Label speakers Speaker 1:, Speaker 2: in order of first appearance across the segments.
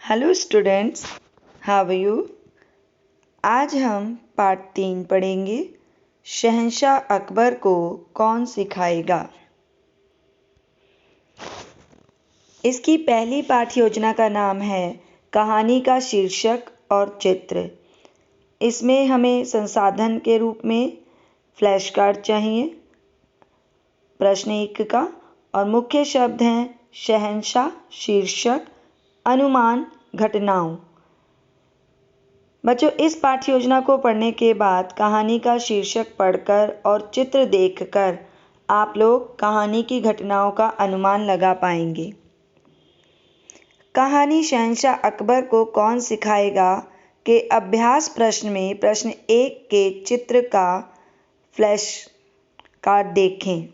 Speaker 1: Hello students, how are you. आज हम part 3 पढ़ेंगे। शहंशाह अकबर को कौन सिखाएगा। इसकी पहली पाठ योजना का नाम है कहानी का शीर्षक और चित्र। इसमें हमें संसाधन के रूप में फ्लैश कार्ड चाहिए, प्रश्न 1 का, और मुख्य शब्द हैं शहंशाह, शीर्षक, अनुमान, घटनाओं। बच्चों, इस पाठ्य योजना को पढ़ने के बाद कहानी का शीर्षक पढ़कर और चित्र देखकर आप लोग कहानी की घटनाओं का अनुमान लगा पाएंगे। कहानी शहंशाह अकबर को कौन सिखाएगा के अभ्यास प्रश्न में प्रश्न 1 के चित्र का फ्लैश कार्ड देखें।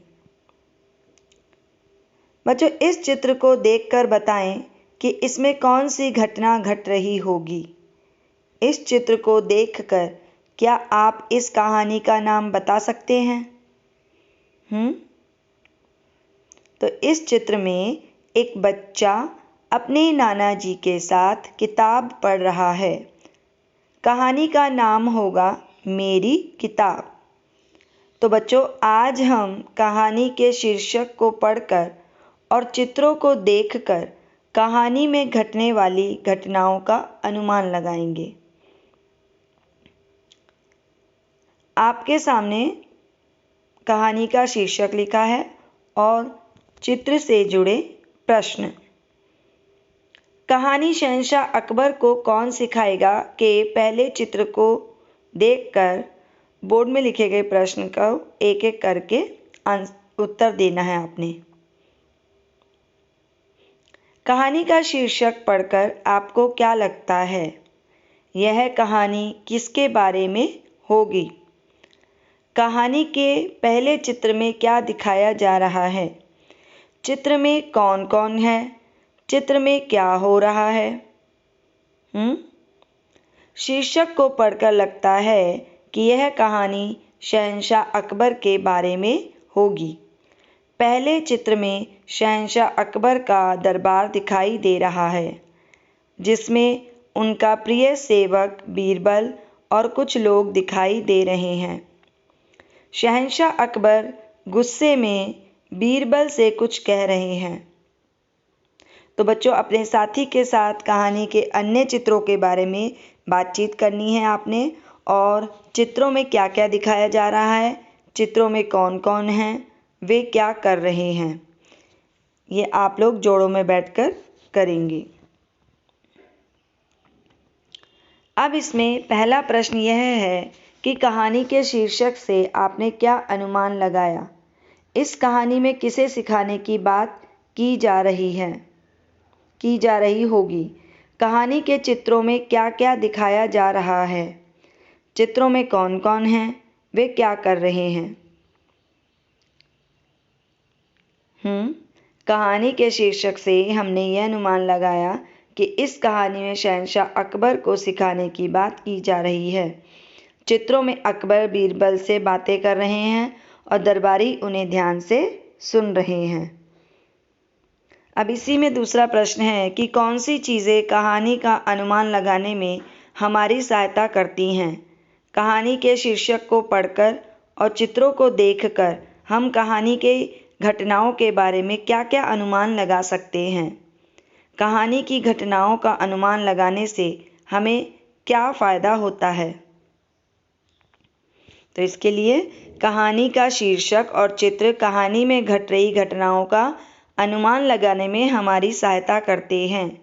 Speaker 1: बच्चों, इस चित्र को देखकर बताएं कि इसमें कौन सी घटना घट रही होगी। इस चित्र को देखकर क्या आप इस कहानी का नाम बता सकते हैं? तो इस चित्र में एक बच्चा अपने नाना जी के साथ किताब पढ़ रहा है। कहानी का नाम होगा मेरी किताब। तो बच्चों, आज हम कहानी के शीर्षक को पढ़कर और चित्रों को देखकर कहानी में घटने वाली घटनाओं का अनुमान लगाएंगे। आपके सामने कहानी का शीर्षक लिखा है और चित्र से जुड़े प्रश्न। कहानी शहंशाह अकबर को कौन सिखाएगा के पहले चित्र को देखकर बोर्ड में लिखे गए प्रश्न का एक एक करके उत्तर देना है आपने। कहानी का शीर्षक पढ़कर आपको क्या लगता है, यह कहानी किसके बारे में होगी? कहानी के पहले चित्र में क्या दिखाया जा रहा है? चित्र में कौन कौन है? चित्र में क्या हो रहा है? शीर्षक को पढ़कर लगता है कि यह कहानी शहंशाह अकबर के बारे में होगी। पहले चित्र में शहंशाह अकबर का दरबार दिखाई दे रहा है, जिसमें उनका प्रिय सेवक बीरबल और कुछ लोग दिखाई दे रहे हैं। शहंशाह अकबर गुस्से में बीरबल से कुछ कह रहे हैं। तो बच्चों, अपने साथी के साथ कहानी के अन्य चित्रों के बारे में बातचीत करनी है आपने, और चित्रों में क्या क्या दिखाया जा रहा है, चित्रों में कौन कौन हैं, वे क्या कर रहे हैं, ये आप लोग जोड़ों में बैठकर करेंगे। अब इसमें पहला प्रश्न यह है कि कहानी के शीर्षक से आपने क्या अनुमान लगाया। इस कहानी में किसे सिखाने की बात की जा रही होगी। कहानी के चित्रों में क्या क्या दिखाया जा रहा है, चित्रों में कौन कौन हैं, वे क्या कर रहे हैं। कहानी के शीर्षक से हमने यह अनुमान लगाया कि इस कहानी में शहंशाह अकबर को सिखाने की बात की जा रही है। चित्रों में अकबर बीरबल से बातें कर रहे हैं और दरबारी उन्हें ध्यान से सुन रहे हैं। अब इसी में दूसरा प्रश्न है कि कौन सी चीज़ें कहानी का अनुमान लगाने में हमारी सहायता करती हैं। कहानी के शीर्षक को पढ़कर और चित्रों को देखकर हम कहानी के घटनाओं के बारे में क्या क्या अनुमान लगा सकते हैं। कहानी की घटनाओं का अनुमान लगाने से हमें क्या फ़ायदा होता है। तो इसके लिए कहानी का शीर्षक और चित्र कहानी में घट रही घटनाओं का अनुमान लगाने में हमारी सहायता करते हैं।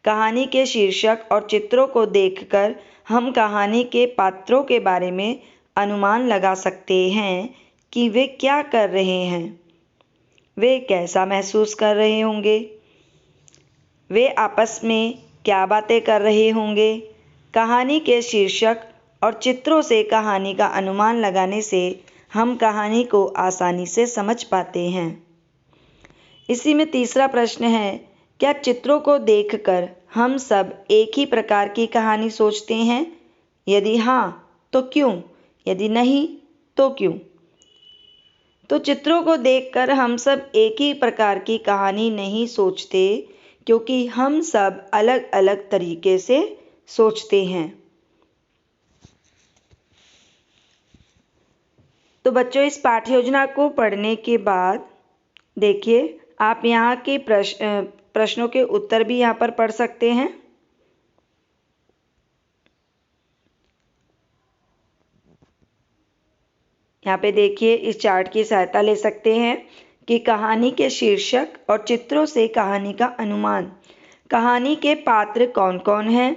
Speaker 1: कहानी के शीर्षक और चित्रों को देखकर हम कहानी के पात्रों के बारे में अनुमान लगा सकते हैं कि वे क्या कर रहे हैं, वे कैसा महसूस कर रहे होंगे, वे आपस में क्या बातें कर रहे होंगे। कहानी के शीर्षक और चित्रों से कहानी का अनुमान लगाने से हम कहानी को आसानी से समझ पाते हैं। इसी में तीसरा प्रश्न है, क्या चित्रों को देखकर हम सब एक ही प्रकार की कहानी सोचते हैं? यदि हाँ तो क्यों? यदि नहीं तो क्यों? तो चित्रों को देखकर हम सब एक ही प्रकार की कहानी नहीं सोचते, क्योंकि हम सब अलग अलग तरीके से सोचते हैं। तो बच्चों, इस पाठ्य योजना को पढ़ने के बाद देखिए, आप यहाँ के प्रश्नों के उत्तर भी यहाँ पर पढ़ सकते हैं। यहाँ पे देखिए, इस चार्ट की सहायता ले सकते हैं कि कहानी के शीर्षक और चित्रों से कहानी का अनुमान। कहानी के पात्र कौन कौन हैं,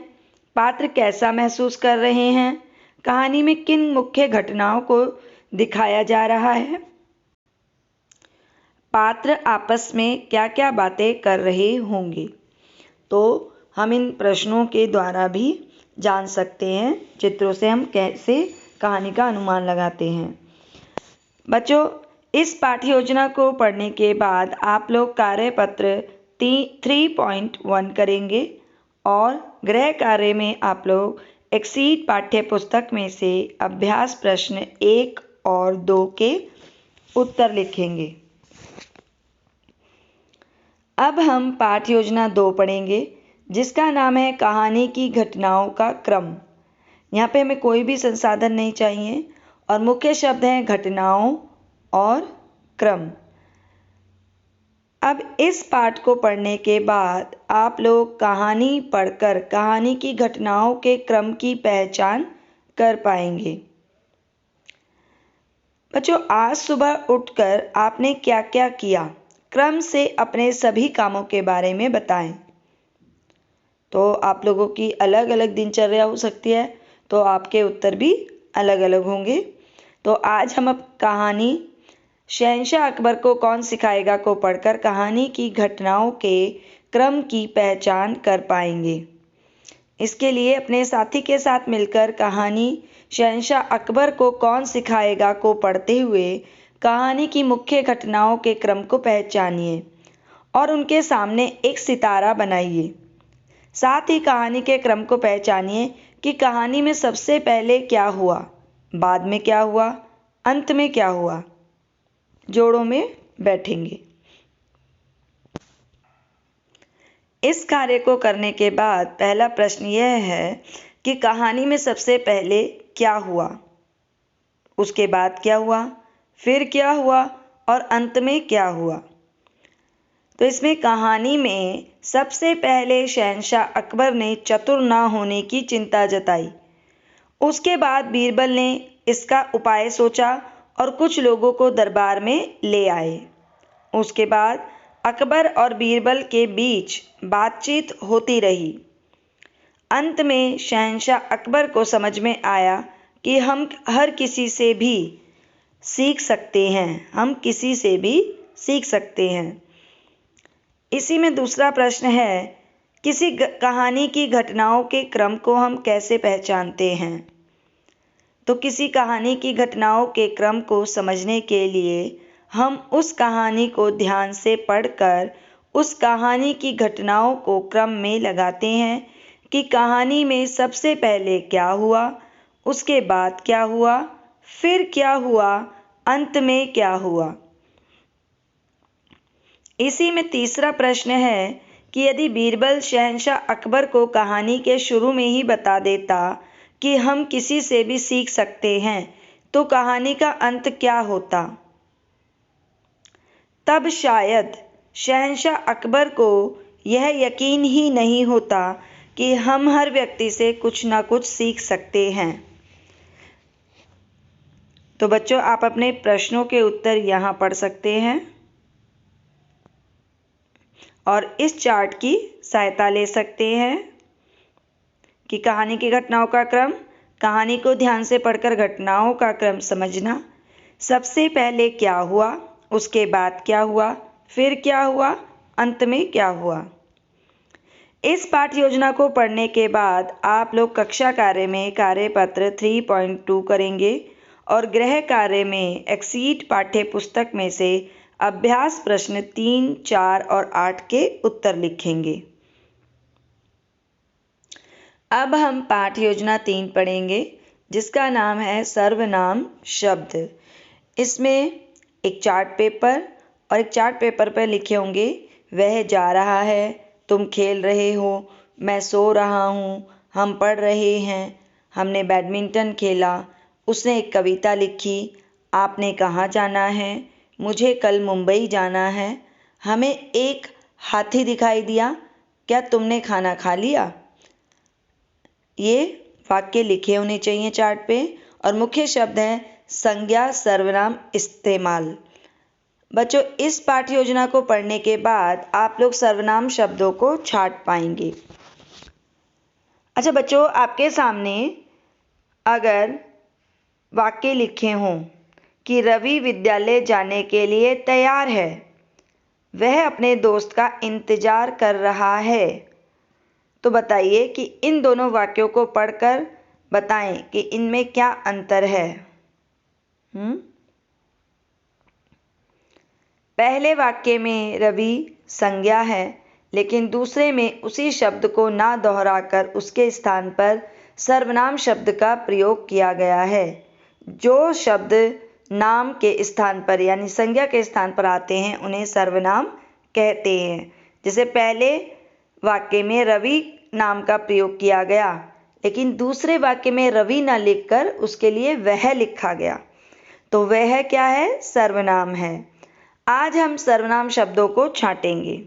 Speaker 1: पात्र कैसा महसूस कर रहे हैं, कहानी में किन मुख्य घटनाओं को दिखाया जा रहा है, पात्र आपस में क्या क्या बातें कर रहे होंगे। तो हम इन प्रश्नों के द्वारा भी जान सकते हैं चित्रों से हम कैसे कहानी का अनुमान लगाते हैं। बच्चों, इस पाठ्य योजना को पढ़ने के बाद आप लोग कार्यपत्र 3.1 करेंगे और गृह कार्य में आप लोग एक्सीड पाठ्य पुस्तक में से अभ्यास प्रश्न 1 और 2 के उत्तर लिखेंगे। अब हम पाठ्य योजना 2 पढ़ेंगे, जिसका नाम है कहानी की घटनाओं का क्रम। यहाँ पे हमें कोई भी संसाधन नहीं चाहिए और मुख्य शब्द हैं घटनाओं और क्रम। अब इस पाठ को पढ़ने के बाद आप लोग कहानी पढ़कर कहानी की घटनाओं के क्रम की पहचान कर पाएंगे। बच्चों, आज सुबह उठकर आपने क्या क्या किया, क्रम से अपने सभी कामों के बारे में बताएं। तो आप लोगों की अलग अलग दिनचर्या हो सकती है, तो आपके उत्तर भी अलग अलग होंगे। तो आज हम अब कहानी शहंशाह अकबर को कौन सिखाएगा को पढ़कर कहानी की घटनाओं के क्रम की पहचान कर पाएंगे। इसके लिए अपने साथी के साथ मिलकर कहानी शहंशाह अकबर को कौन सिखाएगा को पढ़ते हुए कहानी की मुख्य घटनाओं के क्रम को पहचानिए और उनके सामने एक सितारा बनाइए। साथ ही कहानी के क्रम को पहचानिए कि कहानी में सबसे पहले क्या हुआ, बाद में क्या हुआ, अंत में क्या हुआ। जोड़ों में बैठेंगे। इस कार्य को करने के बाद पहला प्रश्न यह है कि कहानी में सबसे पहले क्या हुआ, उसके बाद क्या हुआ, फिर क्या हुआ और अंत में क्या हुआ। तो इसमें कहानी में सबसे पहले शहंशाह अकबर ने चतुर ना होने की चिंता जताई। उसके बाद बीरबल ने इसका उपाय सोचा और कुछ लोगों को दरबार में ले आए। उसके बाद अकबर और बीरबल के बीच बातचीत होती रही। अंत में शहंशाह अकबर को समझ में आया कि हम हर किसी से भी सीख सकते हैं, हम किसी से भी सीख सकते हैं। इसी में दूसरा प्रश्न है, किसी कहानी की घटनाओं के क्रम को हम कैसे पहचानते हैं। तो किसी कहानी की घटनाओं के क्रम को समझने के लिए हम उस कहानी को ध्यान से पढ़कर उस कहानी की घटनाओं को क्रम में लगाते हैं कि कहानी में सबसे पहले क्या हुआ, उसके बाद क्या हुआ, फिर क्या हुआ, अंत में क्या हुआ। इसी में तीसरा प्रश्न है कि यदि बीरबल शहंशाह अकबर को कहानी के शुरू में ही बता देता कि हम किसी से भी सीख सकते हैं, तो कहानी का अंत क्या होता। तब शायद शहंशाह अकबर को यह यकीन ही नहीं होता कि हम हर व्यक्ति से कुछ ना कुछ सीख सकते हैं। तो बच्चों, आप अपने प्रश्नों के उत्तर यहाँ पढ़ सकते हैं और इस चार्ट की सहायता ले सकते हैं कि कहानी की घटनाओं का क्रम, कहानी को ध्यान से पढ़कर घटनाओं का क्रम समझना, सबसे पहले क्या हुआ, उसके बाद क्या हुआ, फिर क्या हुआ, अंत में क्या हुआ। इस पाठ्य योजना को पढ़ने के बाद आप लोग कक्षा कार्य में कार्यपत्र 3.2 करेंगे और गृह कार्य में एक्सीड पाठ्य पुस्तक में से अभ्यास प्रश्न 3, 4 और 8 के उत्तर लिखेंगे। अब हम पाठ्य योजना 3 पढ़ेंगे, जिसका नाम है सर्वनाम शब्द। इसमें एक चार्ट पेपर और एक चार्ट पेपर पर लिखे होंगे वह जा रहा है, तुम खेल रहे हो, मैं सो रहा हूँ, हम पढ़ रहे हैं, हमने बैडमिंटन खेला, उसने एक कविता लिखी, आपने कहाँ जाना है, मुझे कल मुंबई जाना है, हमें एक हाथी दिखाई दिया, क्या तुमने खाना खा लिया। ये वाक्य लिखे होने चाहिए चार्ट पे। और मुख्य शब्द है संज्ञा सर्वनाम इस्तेमाल। बच्चों, इस पाठ्य योजना को पढ़ने के बाद आप लोग सर्वनाम शब्दों को छांट पाएंगे। अच्छा बच्चों, आपके सामने अगर वाक्य लिखे हों कि रवि विद्यालय जाने के लिए तैयार है, वह अपने दोस्त का इंतजार कर रहा है, तो बताइए कि इन दोनों वाक्यों को पढ़कर बताएं कि इनमें क्या अंतर है। पहले वाक्य में रवि संज्ञा है, लेकिन दूसरे में उसी शब्द को ना दोहराकर उसके स्थान पर सर्वनाम शब्द का प्रयोग किया गया है। जो शब्द नाम के स्थान पर यानी संज्ञा के स्थान पर आते हैं उन्हें सर्वनाम कहते हैं। जैसे पहले वाक्य में रवि नाम का प्रयोग किया गया, लेकिन दूसरे वाक्य में रवि न लिखकर उसके लिए वह लिखा गया, तो वह क्या है, सर्वनाम है। आज हम सर्वनाम शब्दों को छांटेंगे।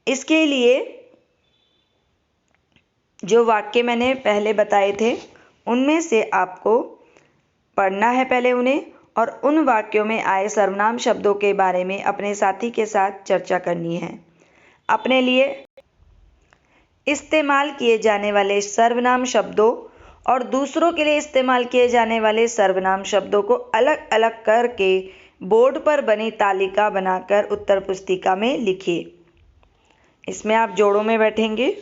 Speaker 1: इसके लिए जो वाक्य मैंने पहले बताए थे उनमें से आपको पढ़ना है पहले उन्हें, और उन वाक्यों में आए सर्वनाम शब्दों के बारे में अपने साथी के साथ चर्चा करनी है। अपने लिए इस्तेमाल किए जाने वाले सर्वनाम शब्दों और दूसरों के लिए इस्तेमाल किए जाने वाले सर्वनाम शब्दों को अलग अलग करके बोर्ड पर बनी तालिका बनाकर उत्तर पुस्तिका में लिखिए। इसमें आप जोड़ों में बैठेंगे।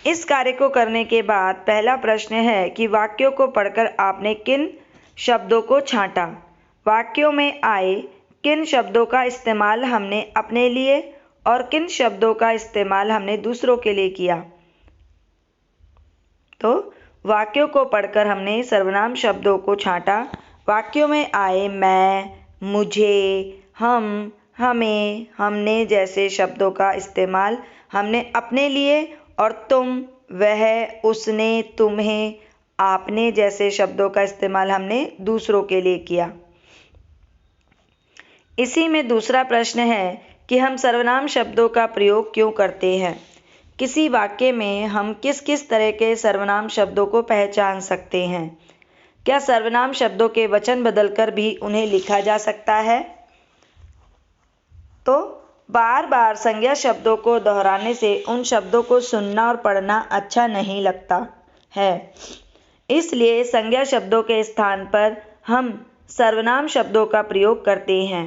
Speaker 1: इस कार्य को करने के बाद पहला प्रश्न है कि वाक्यों को पढ़कर आपने किन शब्दों को छांटा। वाक्यों में आए किन शब्दों का इस्तेमाल हमने अपने लिए और किन शब्दों का इस्तेमाल हमने दूसरों के लिए किया। तो वाक्यों को पढ़कर हमने सर्वनाम शब्दों को छांटा। वाक्यों में आए मैं, मुझे, हम, हमें, हमने जैसे शब्दों का इस्तेमाल हमने अपने लिए और तुम, वह, उसने, तुम्हें, आपने जैसे शब्दों का इस्तेमाल हमने दूसरों के लिए किया। इसी में दूसरा प्रश्न है कि हम सर्वनाम शब्दों का प्रयोग क्यों करते हैं। किसी वाक्य में हम किस किस तरह के सर्वनाम शब्दों को पहचान सकते हैं। क्या सर्वनाम शब्दों के वचन बदलकर भी उन्हें लिखा जा सकता है। तो बार बार संज्ञा शब्दों को दोहराने से उन शब्दों को सुनना और पढ़ना अच्छा नहीं लगता है। इसलिए संज्ञा शब्दों के स्थान पर हम सर्वनाम शब्दों का प्रयोग करते हैं।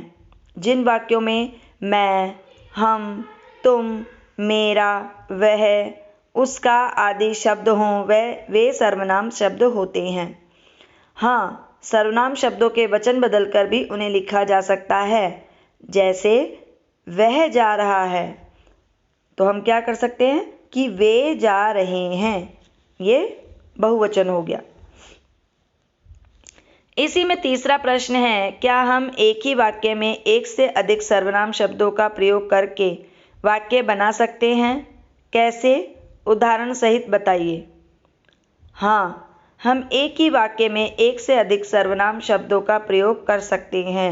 Speaker 1: जिन वाक्यों में मैं, हम, तुम, मेरा, वह, उसका आदि शब्द हों वे सर्वनाम शब्द होते हैं। हाँ, सर्वनाम शब्दों के वचन बदलकर भी उन्हें लिखा जा सकता है। जैसे वह जा रहा है, तो हम क्या कर सकते हैं कि वे जा रहे हैं, ये बहुवचन हो गया। इसी में तीसरा प्रश्न है, क्या हम एक ही वाक्य में एक से अधिक सर्वनाम शब्दों का प्रयोग करके वाक्य बना सकते हैं। कैसे, उदाहरण सहित बताइए। हाँ, हम एक ही वाक्य में एक से अधिक सर्वनाम शब्दों का प्रयोग कर सकते हैं।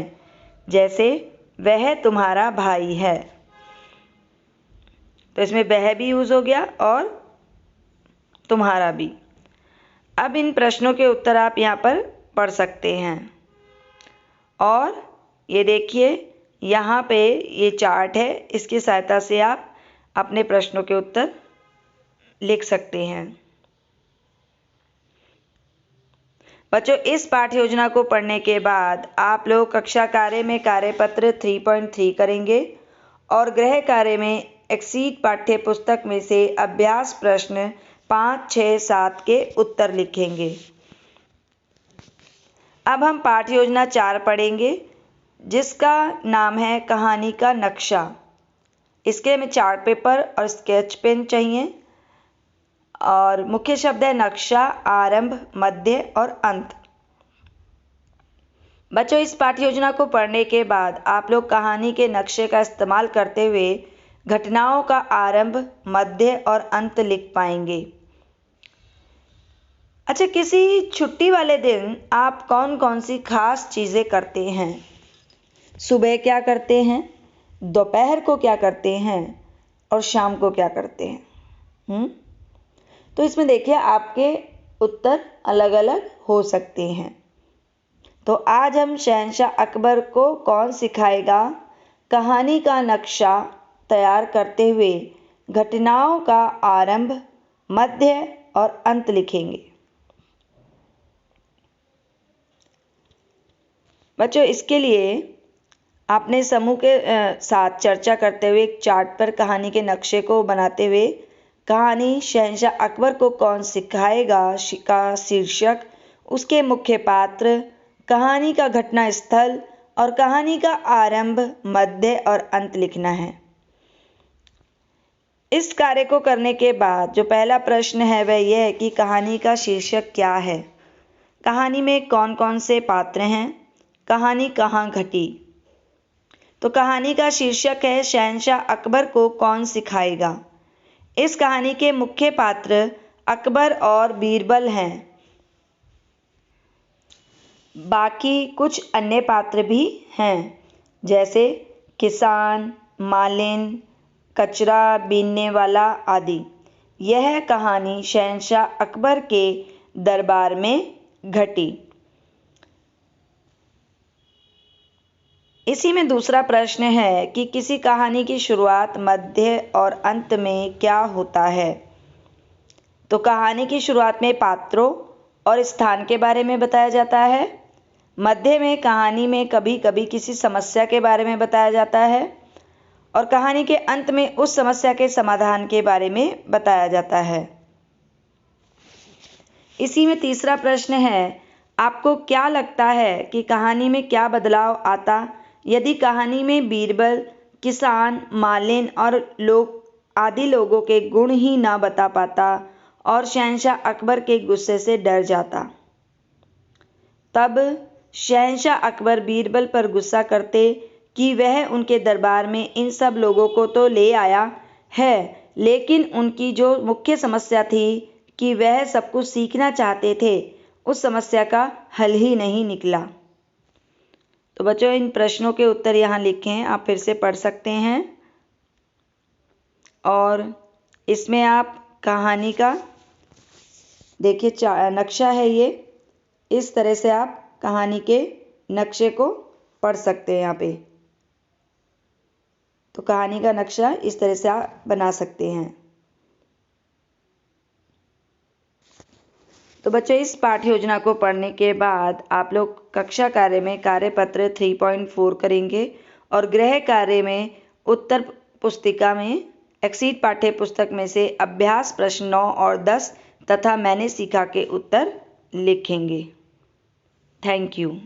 Speaker 1: जैसे वह तुम्हारा भाई है, तो इसमें वह भी यूज हो गया और तुम्हारा भी। अब इन प्रश्नों के उत्तर आप यहाँ पर पढ़ सकते हैं। और ये देखिए, यहाँ पे ये चार्ट है, इसकी सहायता से आप अपने प्रश्नों के उत्तर लिख सकते हैं। बच्चों, इस पाठ्य योजना को पढ़ने के बाद आप लोग कक्षा कार्य में कार्यपत्र 3.3 करेंगे और गृह कार्य में एक्सीड पाठ्य पुस्तक में से अभ्यास प्रश्न 5, 6, 7 के उत्तर लिखेंगे। अब हम पाठ्य योजना 4 पढ़ेंगे, जिसका नाम है कहानी का नक्शा। इसके में चार्ट पेपर और स्केच पेन चाहिए और मुख्य शब्द है नक्शा, आरंभ, मध्य और अंत। बच्चों, इस पाठ्य योजना को पढ़ने के बाद आप लोग कहानी के नक्शे का इस्तेमाल करते हुए घटनाओं का आरंभ, मध्य और अंत लिख पाएंगे। अच्छा, किसी छुट्टी वाले दिन आप कौन कौन सी खास चीज़ें करते हैं? सुबह क्या करते हैं, दोपहर को क्या करते हैं और शाम को क्या करते हैं? तो इसमें देखिए आपके उत्तर अलग अलग हो सकते हैं। तो आज हम शहंशाह अकबर को कौन सिखाएगा कहानी का नक्शा तैयार करते हुए घटनाओं का आरंभ, मध्य और अंत लिखेंगे। बच्चों, इसके लिए आपने समूह के साथ चर्चा करते हुए एक चार्ट पर कहानी के नक्शे को बनाते हुए कहानी शहंशाह अकबर को कौन सिखाएगा का शीर्षक, उसके मुख्य पात्र, कहानी का घटना स्थल और कहानी का आरंभ, मध्य और अंत लिखना है। इस कार्य को करने के बाद जो पहला प्रश्न है वह यह है कि कहानी का शीर्षक क्या है, कहानी में कौन कौन से पात्र हैं, कहानी कहाँ घटी। तो कहानी का शीर्षक है शहंशाह अकबर को कौन सिखाएगा। इस कहानी के मुख्य पात्र अकबर और बीरबल हैं। बाकी कुछ अन्य पात्र भी हैं, जैसे किसान, मालिन, कचरा बीनने वाला आदि। यह कहानी शहंशाह अकबर के दरबार में घटी। इसी में दूसरा प्रश्न है कि किसी कहानी की शुरुआत, मध्य और अंत में क्या होता है। तो कहानी की शुरुआत में पात्रों और स्थान के बारे में बताया जाता है। मध्य में कहानी में कभी कभी किसी समस्या के बारे में बताया जाता है और कहानी के अंत में उस समस्या के समाधान के बारे में बताया जाता है। इसी में तीसरा प्रश्न है, आपको क्या लगता है कि कहानी में क्या बदलाव आता यदि कहानी में बीरबल, किसान, मालिन और आदि लोगों के गुण ही ना बता पाता और शहंशाह अकबर के गुस्से से डर जाता। तब शहंशाह अकबर बीरबल पर गुस्सा करते कि वह उनके दरबार में इन सब लोगों को तो ले आया है, लेकिन उनकी जो मुख्य समस्या थी कि वह सब कुछ सीखना चाहते थे, उस समस्या का हल ही नहीं निकला। तो बच्चों, इन प्रश्नों के उत्तर यहाँ लिखे हैं, आप फिर से पढ़ सकते हैं और इसमें आप कहानी का देखिए नक्शा है, ये इस तरह से आप कहानी के नक्शे को पढ़ सकते हैं। यहाँ पे तो कहानी का नक्शा इस तरह से आप बना सकते हैं। तो बच्चों, इस पाठ्य योजना को पढ़ने के बाद आप लोग कक्षा कार्य में कार्यपत्र 3.4 करेंगे और गृह कार्य में उत्तर पुस्तिका में एक्सीड पाठ्य पुस्तक में से अभ्यास प्रश्न 9 और 10 तथा मैंने सीखा के उत्तर लिखेंगे। Thank you.